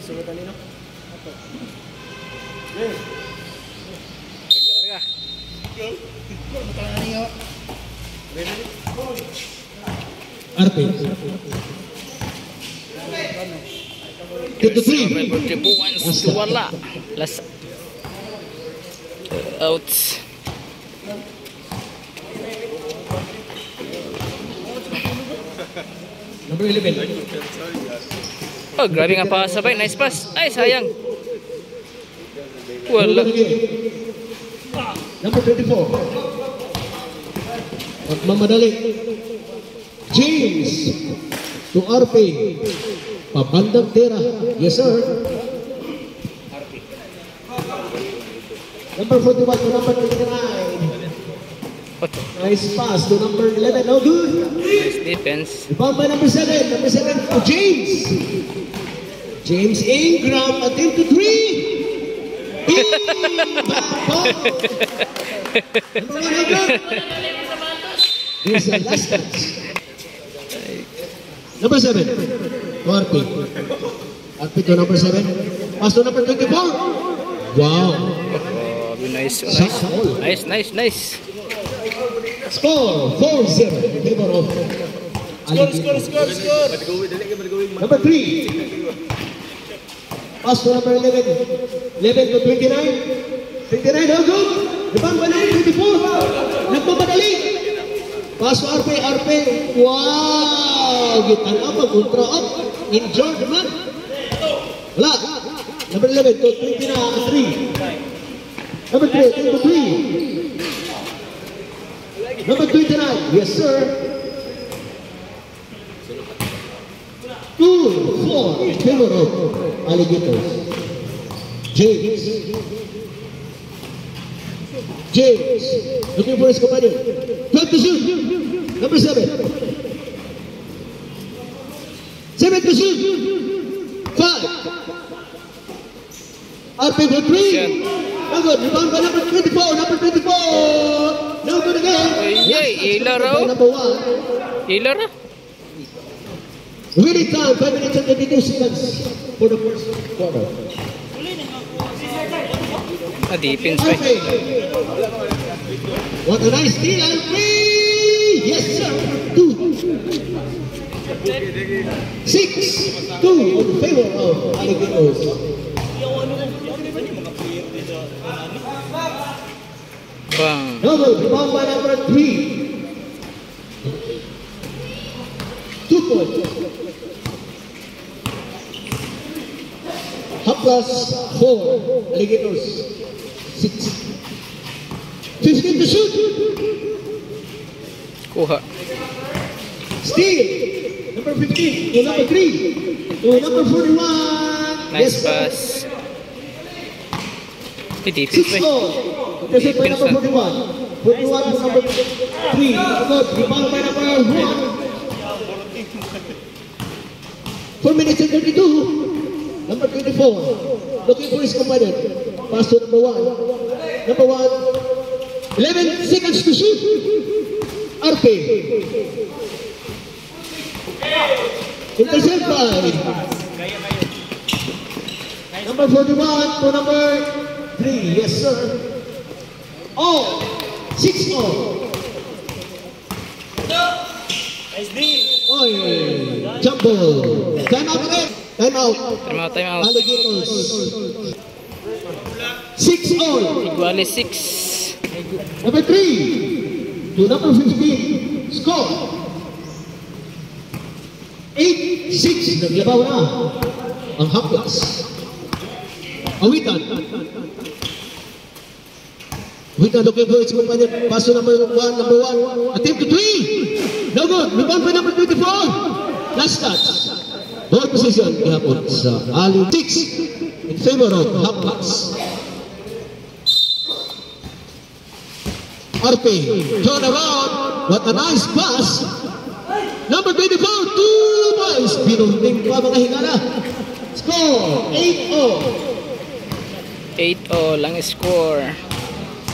Subutan nino. Larga. RP. Get the three. Once to wala. Last out. Number 11. Oh, grabe nga pa sabay. Nice pass. Ay, sayang. Wala. Number 24. Magmamadali. James to RP. Pabandang tira. Yes, sir. Number 41 to number 29. Nice pass to number 11. No good. Nice defense. Rebound by number 7. Number 7 to James. James Ingram. Attempt to 3. Boom! Number 1 Ingram. Here's the last touch. Number 7. To RP. RP to number 7. Pass to number 24. Wow. Nice. Nice. Score 4-0 in favor of Score. number 3. Pass to number 11. 11 to 29. 29, no good. Rebound by number 24. Nagmamadali. Pass to RP. Wow! Gitan up, ultra up. Injured naman. Wala. Number 11 to 29. 3. Number 3, to 3. Number 29, yes sir. 2-4 in favor of Alligators. James, looking for his companion. 12 to shoot. Number 7. 7 to shoot. 5. RP for 3. No good. Rebound by number 24. Number 24. No good again. Yay, Ilaro. Number 1. Ilaro. Winning time, 5 minutes and 22 seconds for the first quarter. Defense pa. RP. What a nice steal and free. Yes sir. 2. 6-2 in favor of Alligators. Bang. Double, rebound by number 3. 2 points. Haplas 4, Alligators 6. 15 to shoot. Kuha. Steal. Number 15 to number 3. To number 41. Nice Yes, pass. Defense pa. 6-4. Contested by number 41. 41 to number 3. Good. Rebound by number 1. 4 minutes and 32. Number 24. Looking for his companion. Pass to number 1. Number 1. 11 seconds to shoot. RP. Intercept by number 41 to number 3. Yes, sir. All. 6-all. Nice D. Oy. Jumble. Time out again. Time out. Time out. Alligators. 6-all. Iguali 6. Number 3 to number 15. Score 8-6. Naglabaw na ang Haplas. Awitan looking for its companion. Pass to number 1. Attempt to 3. No good. Rebound by number 24. Last touch. Ball position gihapon sa Ali 6 in favor of Haplas. RP, turn around. What a nice pass. Number 24, 2 points. Binunding pa mga hingala. Score, 8-0. 8-0 lang score.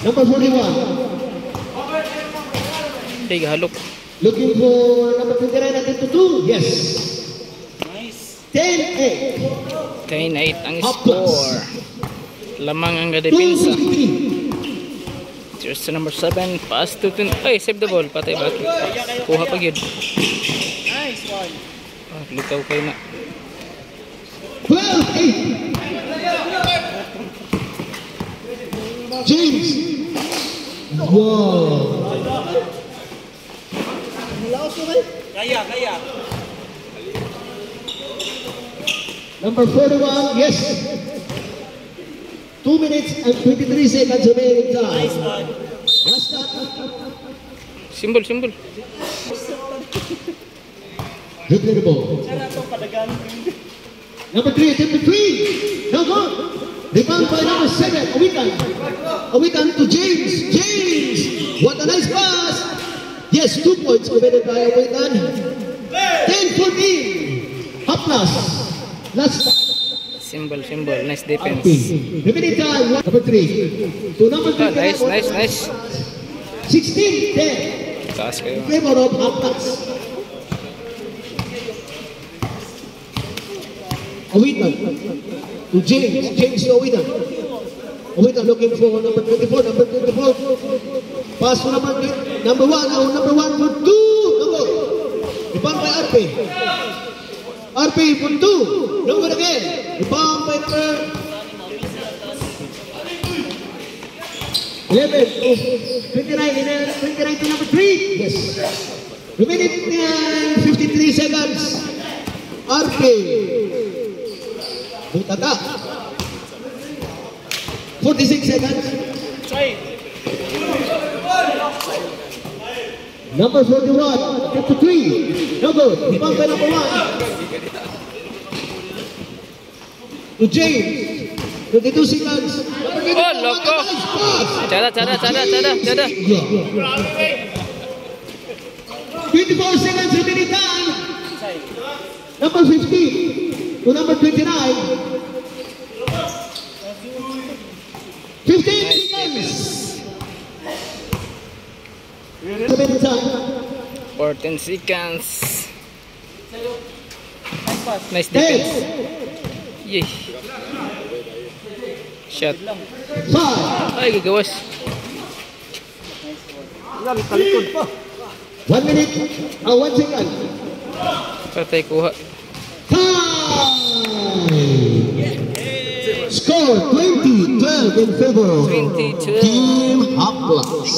Number 41. Halok. Looking for number 29 at 2. Yes. Nice. 10-8. 10-8 ang score. Lamang ang depensa. Cheers to number 7. Pass to 10. Ay, save the ball. Patay ba? Kuha pa yun. Nice one. Lutaw kayo na. 12-8. James. Wow. Kaya, kaya. Number 41, yes. 2 minutes and 23 seconds remaining time. Nice one. Last shot. Symbol, symbol. Replay the ball. Sana ito padagan. Number 3, attempt to 3. No good. Rebound by number 7. Awitan to James. James. What a nice pass. Yes, 2 points committed by Awitan. 10-14. Haplas. Last shot. Symbol, symbol. Nice defense. Remaining time. Number 3. To number 3. Nice, nice, nice. 16-10. Taas kayo. In favor of Haplas. Awitan to James. James to Awitan. Awitan looking for number 24. Number 24. Pass to number 1. Number 1 for 2. Number. Rebound by RP. RP for 2. Number again. Rebound by number 11 to 29 to number 3. Yes. Remaining 53 seconds. RP. Butata. 46 seconds. Number 41, 53. No good. Rebound by number 1. To James. 22 seconds. Oh, loko. Cara. 24 seconds remaining time. Number 15 to number 29. 15 seconds. Remaining time. 14 seconds. Nice 10, defense. Yay. Shot. 5, Ay, gagawas. 1 minute, 1 second. Patay kuha. Score 20-12 in favor of 20-12. Team Haplas.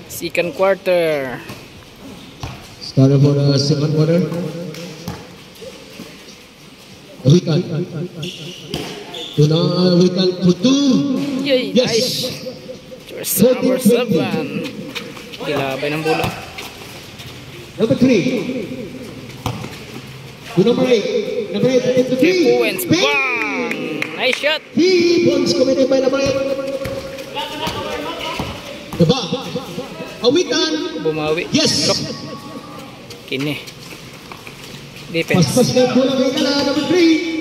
Second quarter. Started for the second quarter. Wikan. Wikan for 2. Yay, Yes. nice. First number 7. Gilabay ng bola. Number 3. To number 8. Number 8 into 3. Points. Bang! Nice shot. 3 points committed by number 8. Diba? Awitan. Bumawi. Yes. Lock. Kini. Defense. Paspas na bola kay Kala. Number 3.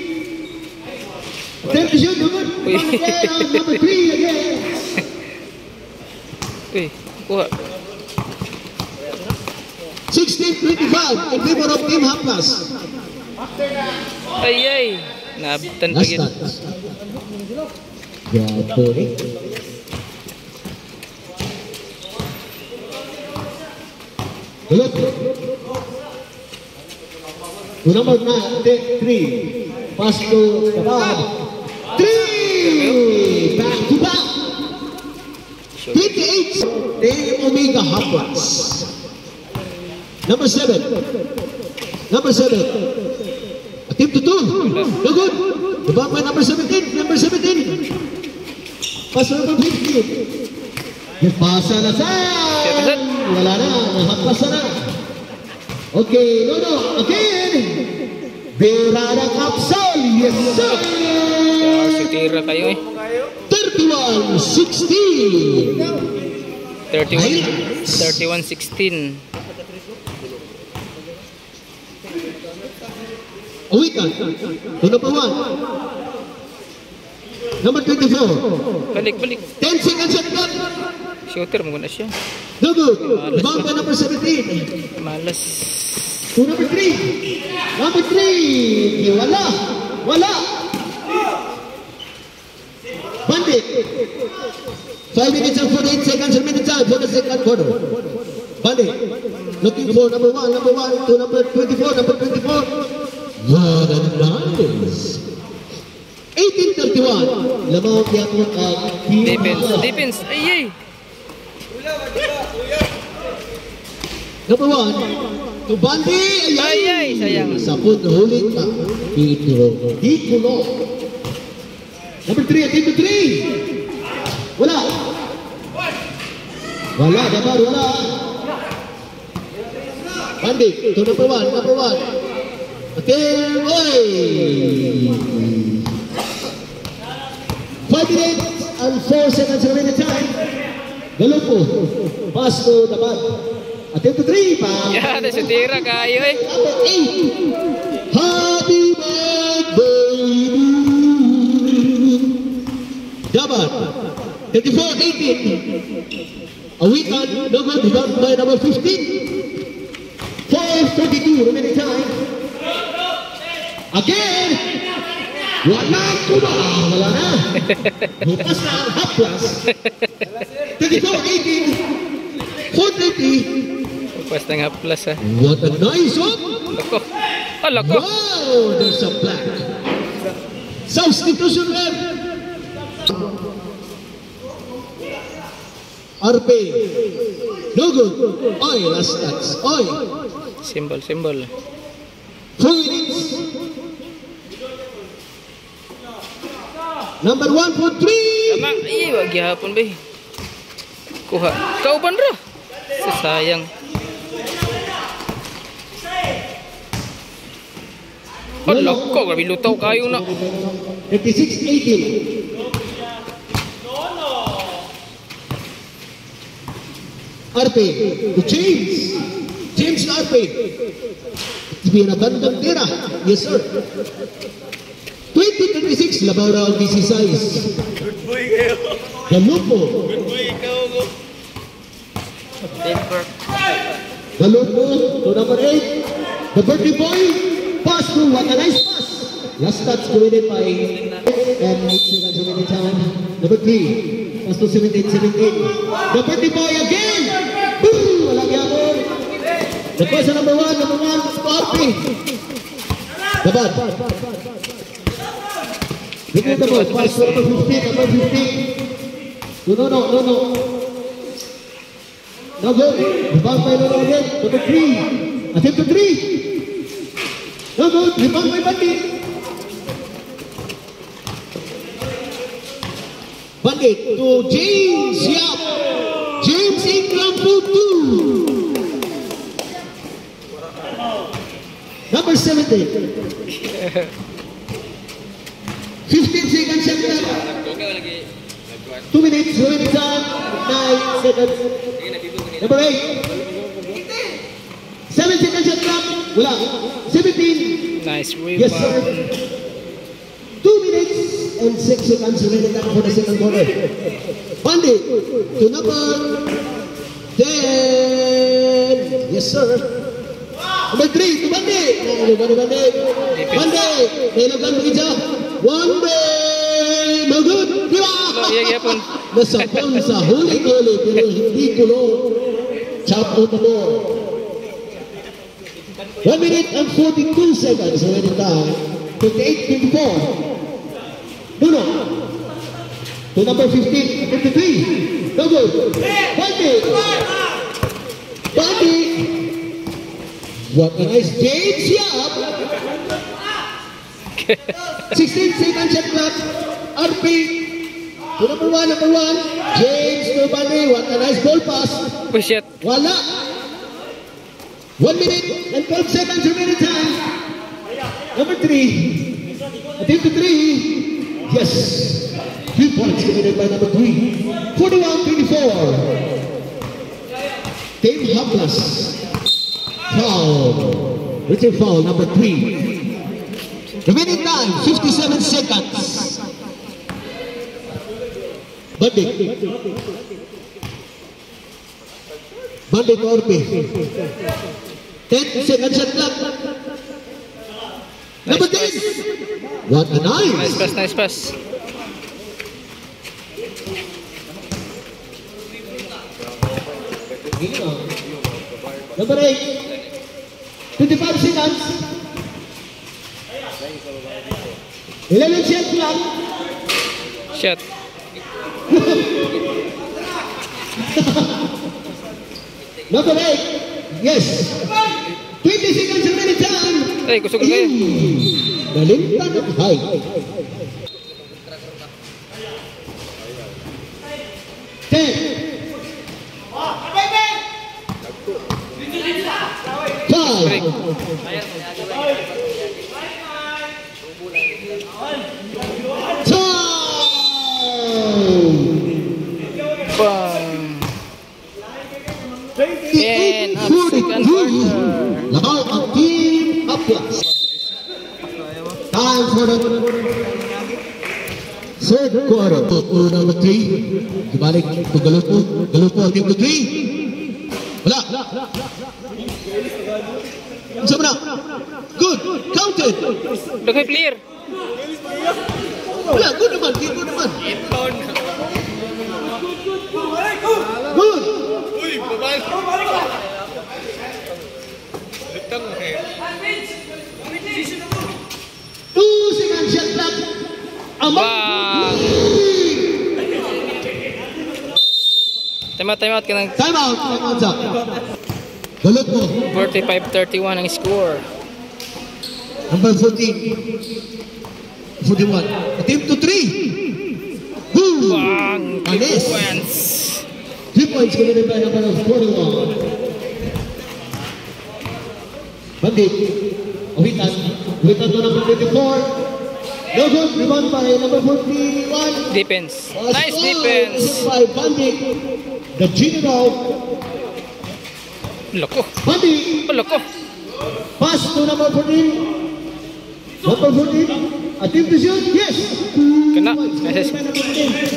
Attempt to shoot. Good. Uy. Number 3 again. Uy, kuha. 16-25 in favor of Team Haplas. Ay. Naabtan pa Last gid. shot. Grabe. Good. To number 3. Pass to Tabab. 3. Back to back. 28. Team Omega Haplas. Number 7. Attempt to 2. No good. The ball by number 17. Pass to number 15. Pasa na sa. Wala na. Nahapasa na. Okay. No. Again. Berada Capsol. Yes, sir. Si tira kayo 31-16. 31-16. Awitan. To number 1. Number 24. Balik. 10 seconds shot clock. Shooter mo na siya. No good. Rebound by number 17. Malas. To number 3. Number 3. Wala. Wala. Bandit. 5 minutes and 48 seconds remaining time for the second quarter. Bandit. Looking for number 1 to number 24. Number 24. What a nice. 18-31. Lamang kaya po Defense. Ay. Number 1. To Bandi. Ay, sayang. Sapot na hulit na. Tikulo. Number 3. Team to 3. Wala. Wala. Dabar. Wala. Bandi. To number 1. Number 1. Atil. Oy. 5 minutes and 4 seconds remaining time. Galupo. Pass to Dabar. Attempt to 3 pa. Ya, ada sutira kayo eh. Number 8. Happy birthday. Dabar. 34-18. A week on number divided by number 15. 4:32 remaining time. Again. Wala kuba. Wala na. Bukas na ang half plus. 34-18. 4:30. Pas tengah plus ah. What a nice one! Loko. Oh, loko. Wow, there's a black. Substitution red. RP. No good. Oy, last touch. Oy. Simbol. 4 minutes. Number 1 for 3. Amang, wag gihapon be. Kuha. Kauban ra. Sayang. Oh, loko, grabe lutaw kayo na. 56-18. RP to James. James to RP. It's been abandoned tira. Yes, sir. 20-36. Labaw round DC size. Good boy kayo. Galupo. Good boy ikaw ko. Galupo to number 8. The birthday boy. Pass to what a nice pass. Last touch committed by and 8 seconds remaining time. Number 3. Pass to 17. The birthday boy again. Boom! Walang yapon. The person number 1. Scorpy. Dapat. Look at the ball. Pass to number 15. No. No good. Rebound by Lolo again. Number 3. Attempt to 3. No good. Rebound by Bandit. Bandit to James Yap. James Ingram to 2. Number 17. 15 seconds shot clock. 2 minutes, remaining time. 9 seconds. Number 8. 7 seconds shot clock. Wala. 17. Nice rebound. Yes, sir. 2 minutes and 6 seconds remaining time for the second quarter. Bandit to number 10. Yes, sir. Number 3 to Bandit. Bandit. Nailugan mo isa. One day. No good. Diba? Nasapon sa huli-huli pero hindi kulo. Chop out the ball. 1 minute and 42 seconds remaining time. 58-54. No. To number 15, 53. No good. Bandit. What a nice James Yap. 16 seconds shot clock. RP. To number 1. James to Bandit. What a nice ball pass. Push it. Wala. 1 minute and 12 seconds remaining time. Number 3. Attempt to 3. Yes. 3 points committed by number 3. 41-24. Team Haplas. Foul. Richard foul, number 3. Remaining time, 57 seconds. Bandit Orpe. 10 seconds shot clock. Number 10. What a Nice pass, nice pass. Number 8. 25 seconds. 11 shot clock. Shot. Number 8. Yes. 20 seconds remaining time. Ay, kusog na kayo. Nalintang at high. 10. 5. Bang. 10 of second quarter. Laban ang team Atlas. Time for the third quarter. Number 3. Dibalik to Galupo. Galupo ang team to 3. Wala. Sama na. Good. Counted. Dagay player. Wala. Good naman. Good naman. Good. Uy, babal. Lutang eh. 2 seconds shot clock. Bang. Time out ka ng Time out. Time out, sir. Galupo. 45-31 ang score. Number 14. 41. Team to 3. Boom. Bang. Anis. Points. 3 points committed by number 41. Bandit. Awitan. Awitan to number 24. No good. Rebound by number 41. Defense. Nice defense. By Bandit. The general. Loko. Bandit. Loko. Pass to number 14. Number 14. Attempt to shoot. Yes. Kena. Nice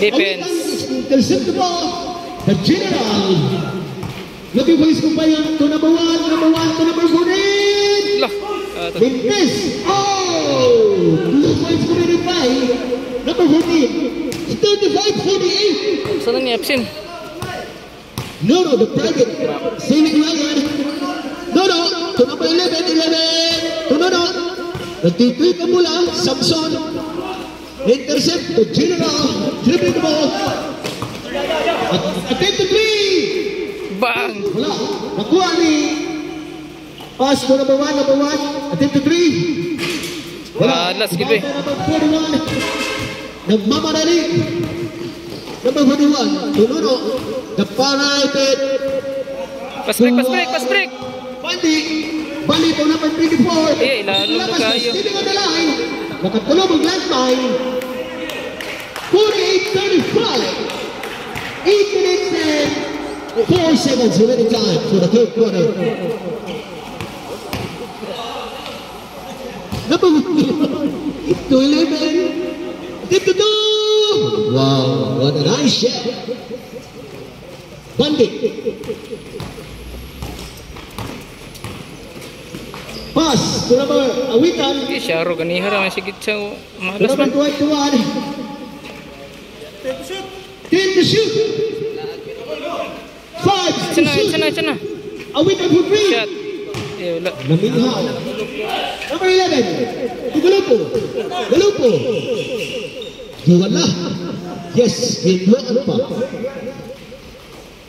defense. Intercept the ball. The general. Looking for his companion to number 1. Number 1 to number 14. Lah. Mintes. Oh. 2 points committed by number 14. 35-48. Saan ni Epsin? No, the private. Saving Ryan. No, to number 11. No. Nagtitweet ang mula. Samson. Intercept the general. Dribbling the ball. Attempt to 3. Bang. Wala. Nakuha ni pass to number 1. Attempt to 3. Wala. Last give eh. Number 41. Nagmamarali. Number 41. Tununo. The private. Pass break. Bali to number 24. Eh, ilalong na kayo. Sitting on the line. Nakatulong ang landmine. 48-35. 8 minutes and 4 seconds remaining time for the third quarter. Number 1 to 11. Tip to 2. Wow, what a nice shot. Bandit. Pass to number Awitan. Eh, Sharo ganiha ra sigit sa To malas number man. 21. 10 to shoot. 5 to shoot. Sana. Awitan for 3. Shot. Eh, wala. Naminhaw. Number 11. To Galupo. Wala. Yes, hinduan pa.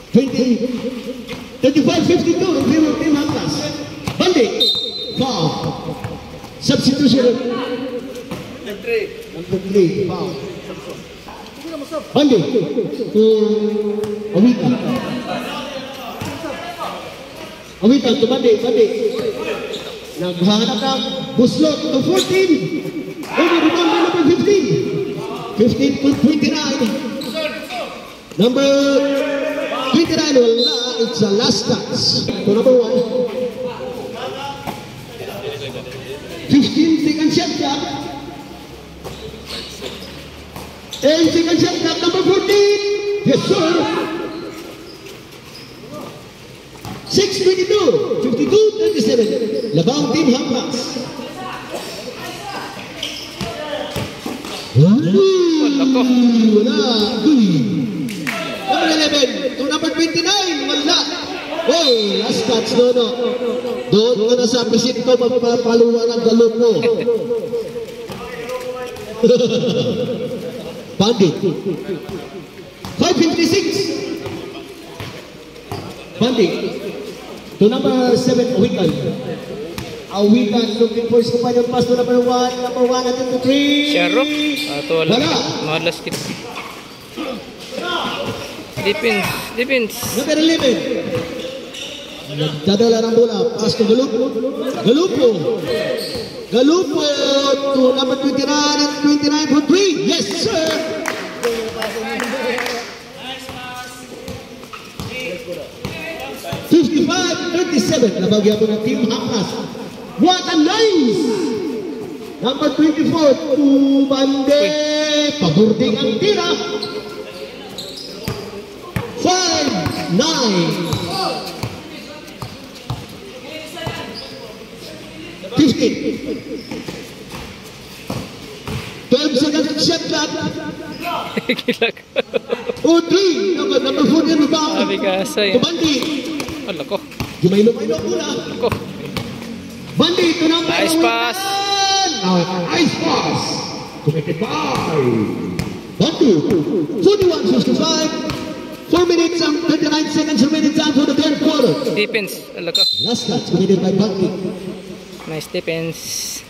35-52 in favor of Team Atlas. Bandit. Foul. Substitution. Number 3. Foul. Bandit. To Awitan. Awitan to Bandit. Naghahanap ng buslot to 14. Over the number 15. 15 to 29. Number 29, wala. It's a last touch. To number 1. 15 second shot clock. 10 second shot clock. Number 14. Yes, sir. 6:22. 52-36. 57. Labang Team Hampas. Wala ko. Wala. Number 11. To number 29. Wala. Hey, last touch, no. Doon ka na sa presinto, magpapaluwa ng galon mo. Bandit. 556. Bandit. To number 7, Awikan. Awikan looking for his companion pass to number 1. Number 1 at 3. Sharok. Ato wala. Wala. Malas kita. Defense. Number 11. Nagdadala ng bola. Pass to Galupo. Galupo to number 29 and 29 for 3. Yes, sir. $55-37. Nabagyan po ng Team Hampas. What a nice! Number 24 to Bande. Paburding ang tira. 5-9. 12 seconds shot clock. Gila ka. O 3. Number 4 yan ba? Sabi ka asay. To Bandi. Wala ko. Jumaylo-maylo pula. Ko. Bandi to number 1. Nice pass. Nice pass. Committed by Bandi. 41-55. 4 minutes and 29 seconds remaining time for the third quarter. Defense. Wala ko. Last touch committed by Bandi. Nice defense.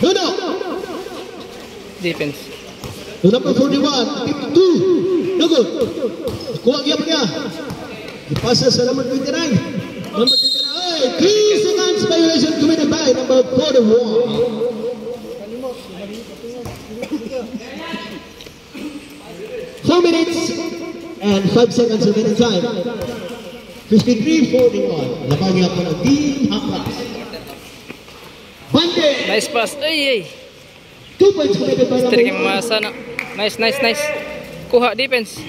No. Defense. To number 41, 52. No good. Kuha niya. Ipasa sa number 29. Number 29. 3 seconds violation committed by number 41. 4 minutes and 5 seconds remaining time. 53-41. Labang niya po ng Team Hampas. Bande. Nice pass. Ay. 2 points committed by number Strik 1. yung masa na. Nice. Kuha defense.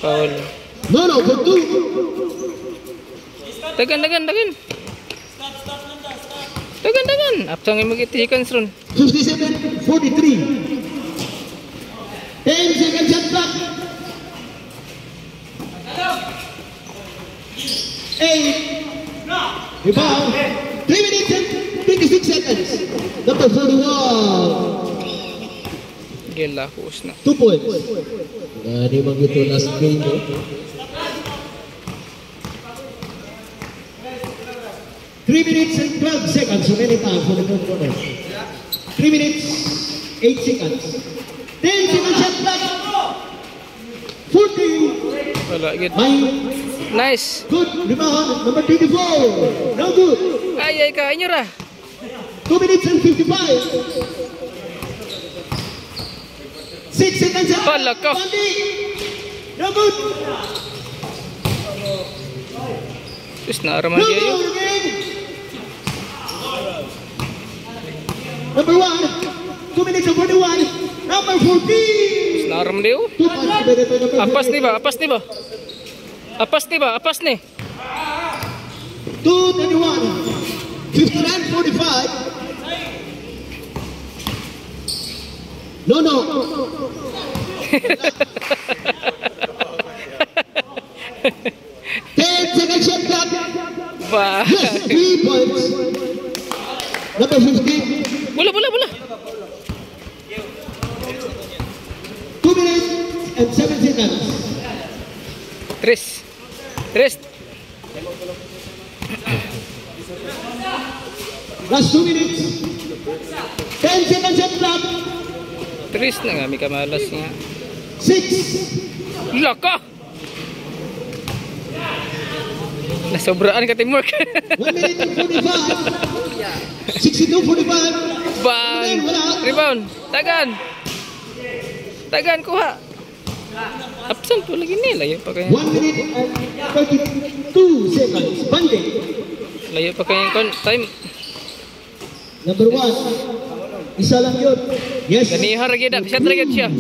Foul. No, for 2. Dagan. Apsang yung mag-itikan ron. 57-43. 10 seconds shot clock. 8. Rebound. 3 minutes and 26 seconds. Number 41. Gila, hus na. 2 points. Hindi bang ito last game, no? 3 minutes and 12 seconds remaining time for the third quarter. 3 minutes, 8 seconds. 10 seconds shot clock. 40. Wala, good. Nice. Good. Rebound. Number 24. No good. Ay, kain nyo ra. 2 minutes and 55. 6 seconds shot clock. Wala ka. Bandi. No good. Terus naaraman No dia yun. good again. Number 1. 2 minutes and 41. Number 14. Terus naaraman dia yun. 2 points committed by number Apas 14. ni ba? Apas ni. 2:31. 59-45. No. 10 seconds shot clock. Ba. Yes, 3 points. Number 15. Bola. 2 minutes and 7 seconds. Tres. Last 2 minutes. 10 seconds shot clock. Tres na nga, may kamalas nga. 6. Laka! Nasobraan ka, teamwork. 1 minute and 45. 62-45. Bang! Rebound! Tagan, kuha! Absent po lagi nila. Layo pa kaya. 1 minute and 32 seconds. Bande. Layo pa kaya time. Number 1. Isa lang yun. Yes. Ganihar lagi dak. Siya talaga siya.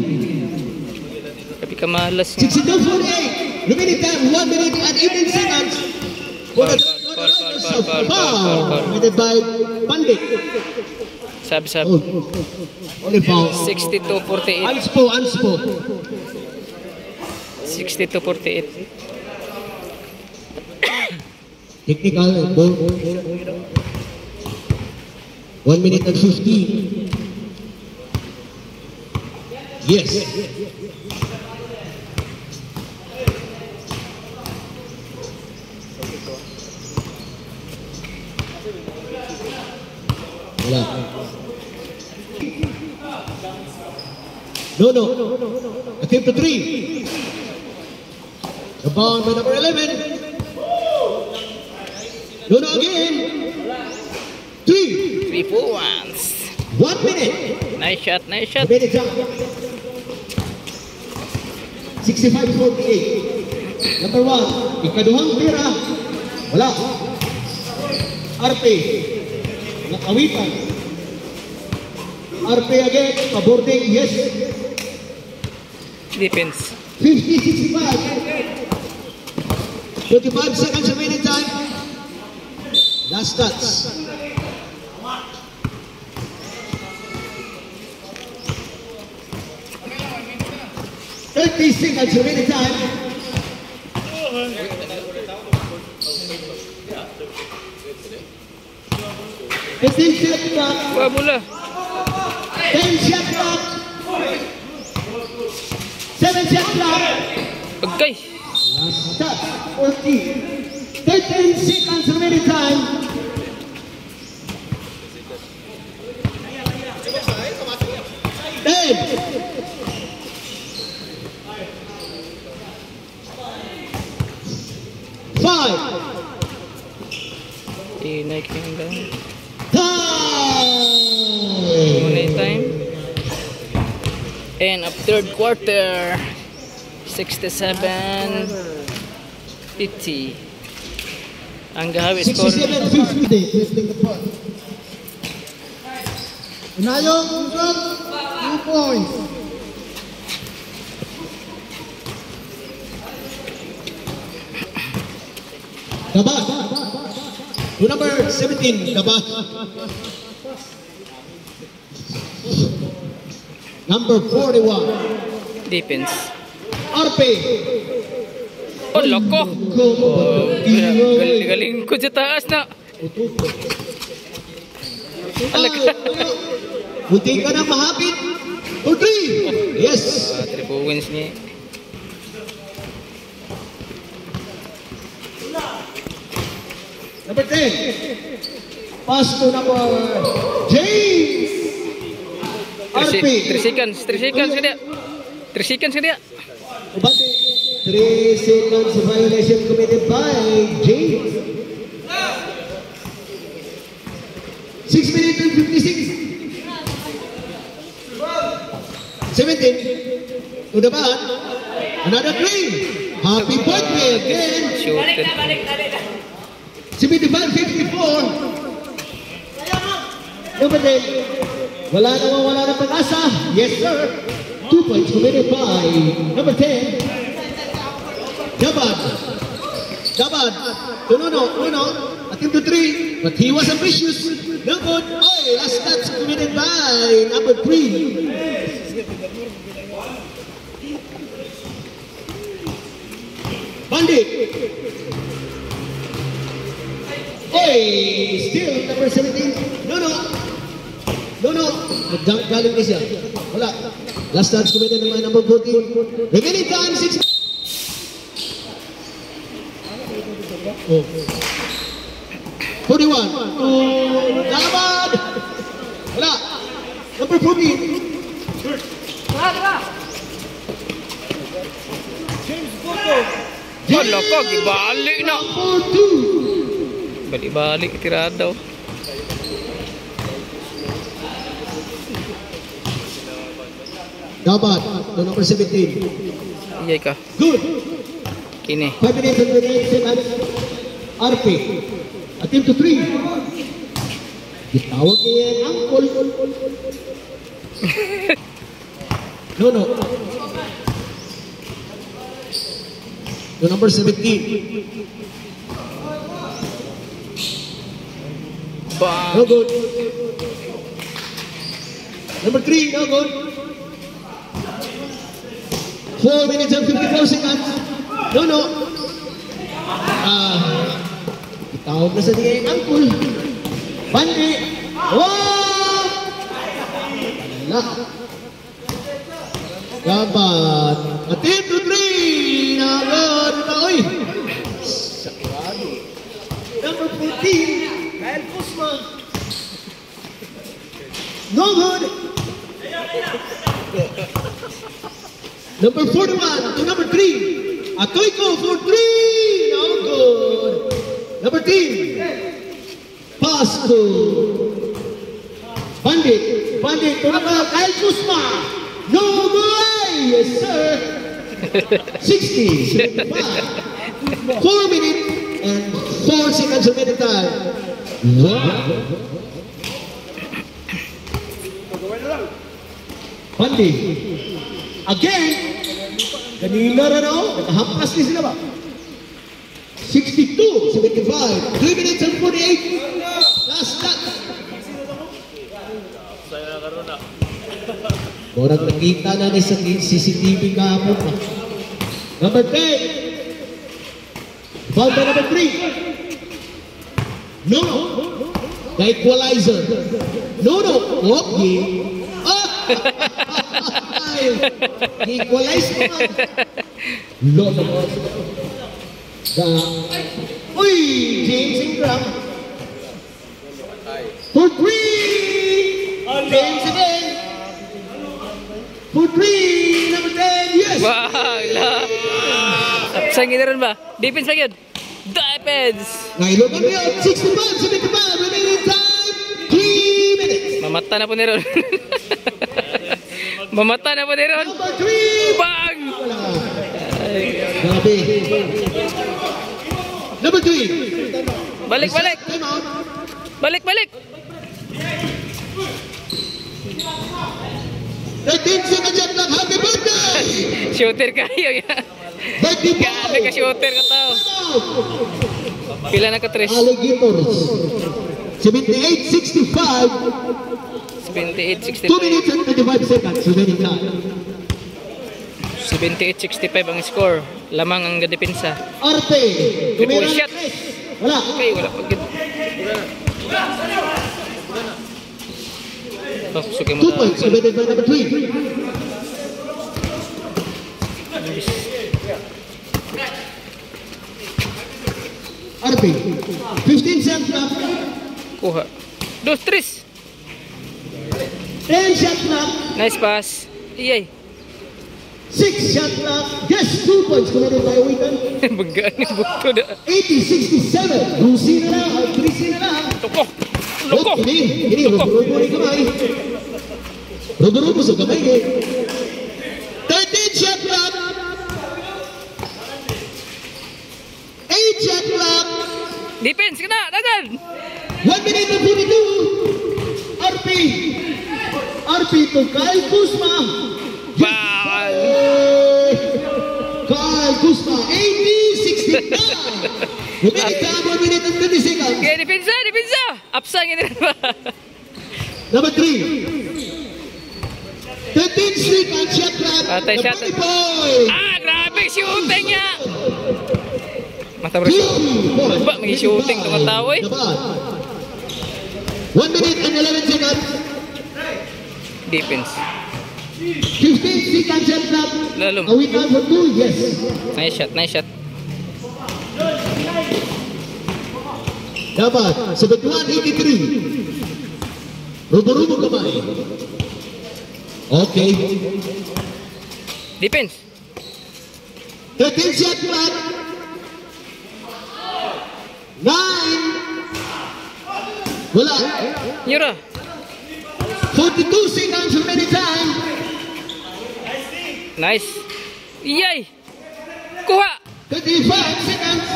ka malas nga. 62-48. Remaining time, 1 minute and 18 seconds. Foul. Committed by Pandit. Sab. Only foul. 62-48. Anspo. 62-48. Technical ball. 1 minute and 15. Yes. Wala. No. Attempt to 3. The ball by number 11. No again. 3. 3-4-1s. 1 minute. Nice shot. Minute down. 65-48. Number 1. Ikaduhang tira. Wala. RP. Nakawitan. RP again. Aborting. Yes. Defense. 50-65. 25 seconds remaining time. Last touch. Seconds remaining time. Fifteen shot clock. Wah, bola. 10 shot clock. 7 shot clock. Agay. Last touch. 13 seconds remaining time. Naik yung down. Time! Time. And of third quarter, 67-50. Ang gahawi score. 67-50. Inayong shot, 2 points. Gabas. To number 17, Gabas. Number 41. Defense. RP. Oh, loko. Galing ko sa taas na. Munti ka na mahapit. For 3. Yes. 3 wins niya. Number 10. Pass to number James. RP. 3 seconds ka dia. 3 seconds ka dia. 3 seconds violation committed by James. 6 minutes and 56. 17. To the back. Another 3. Happy birthday again. Shooter. 75-54. Number 10. Wala na pag-asa. Yes, sir. 2 points committed by number 10. Jabad. No. Attempt to 3. But he was ambitious. No good. Oh, last touch committed by number 3. Bandit. Hey, still number 17. No. Galing na siya. Wala. Last touch committed by number 14. Remaining time 6. Oh. 41. Lalabad. Wala. Number 14. Oh, loko. Gibalik na. 42. Balik-balik. Tirado. Dapat. To number 17. Iyay ka. Good. Kini. 5 minutes and 28 seconds. RP. Attempt to 3. Ditawag niya yung angkol. No. to number 17. Bang. No good. Number 3, no good. 4 minutes and 54 seconds. No. Itawag na sa tingin yung angkul. Bandi. Oh! Wala. Dapat. A team to 3. Nagod. Oy. Sakurado. Number 14. Kyle Kuzma. No good. Number 41 to number 3. Atoyko for 3. No good. Number 10. Pasko. Bandit to number Kyle Kuzma. No good. Yes sir. 60. 75. 4 minutes and 4 seconds remaining time. Wow. Pandi. Again. Kanina rin ako. Nakahampas din sila ba? 62, 75. 3 minutes and 48. Last shot. Morang nakita na ni sa CCTV kahapon. Number 10. Foul by number 3. No. The equalizer. No. Okay. Equalize naman. Lord of all. Uy! James Ingram. For 3! James again. For 3! Number 10. Yes! Wow! Saan gina rin ba? Defense lang yun. Defense! Ngayon kami yun. 65, 75. Remaining time. 3 minutes. Mamata na po ni Ron. Mamata na po ni Ron. Number 3. Bang! Grabe. Number 3. Balik! Time out. Balik! 13 seconds shot clock. Happy birthday! Shooter kayo yan. Birthday Grabe ka shooter ka tao. Pila na ka tres? Alligators. 78-65. 2 78-65. minutes and 25 seconds. Remaining time. 78-65 ang score. Lamang ang depensa. Arte. Triple shot. Wala. Okay, wala pag oh, suki mo 2 points. Remaining by number 3. Arte. 15 shot clock. Kuha. 2-3. 10 shot clock. Nice pass. Iyay. 6 shot clock. Just 2 points committed by Wigan. Bagaan yung bukto na. 80-67. Lucy na lang. 3 na lang. Loko. Loko. Ini rubo-rubo ni kamay. Rubo-rubo sa kamay ni. 13 shot clock. 8 shot clock. Defense ka na. Dagan. 1 minute and 42. RP to Kyle Kuzma. Bang. Kyle Kuzma. 80-69. Remaining time 1 minute and 30 seconds. Okay, depensa. Apsang ini ba? Number 3. 13 streak and shot clock. Patay The shot. Bunny Boy. Grabe shooting niya. Mata bro. Ba, mag-shooting itong tao eh. 1 minute and 11 seconds. Defense. 15 streak and shot clock. Lalong. Are we down for 2? Yes. Nice shot. Dapat. 71-83. Rubo-rubo kamay. Okay. Defense. 13 shot clock. 9. Wala. Yura. 42 seconds remaining time. Nice. Iyay. Kuha. 35 seconds.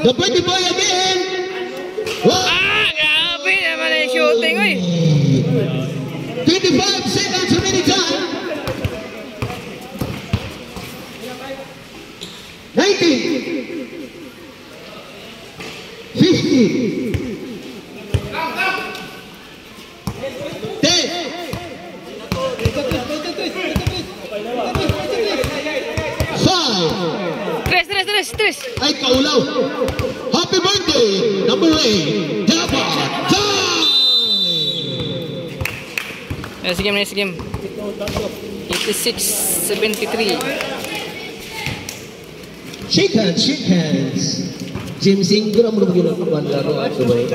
The Bunny Boy again. Wow. Grabe naman yung shooting oy. 25 seconds remaining time. 19. 15. 10. 5. Tres. Ay kaulaw. Happy birthday, number 8. Dapat time. Nice game. 86-73. Shake hands. James Ingram mo na laro at sabay.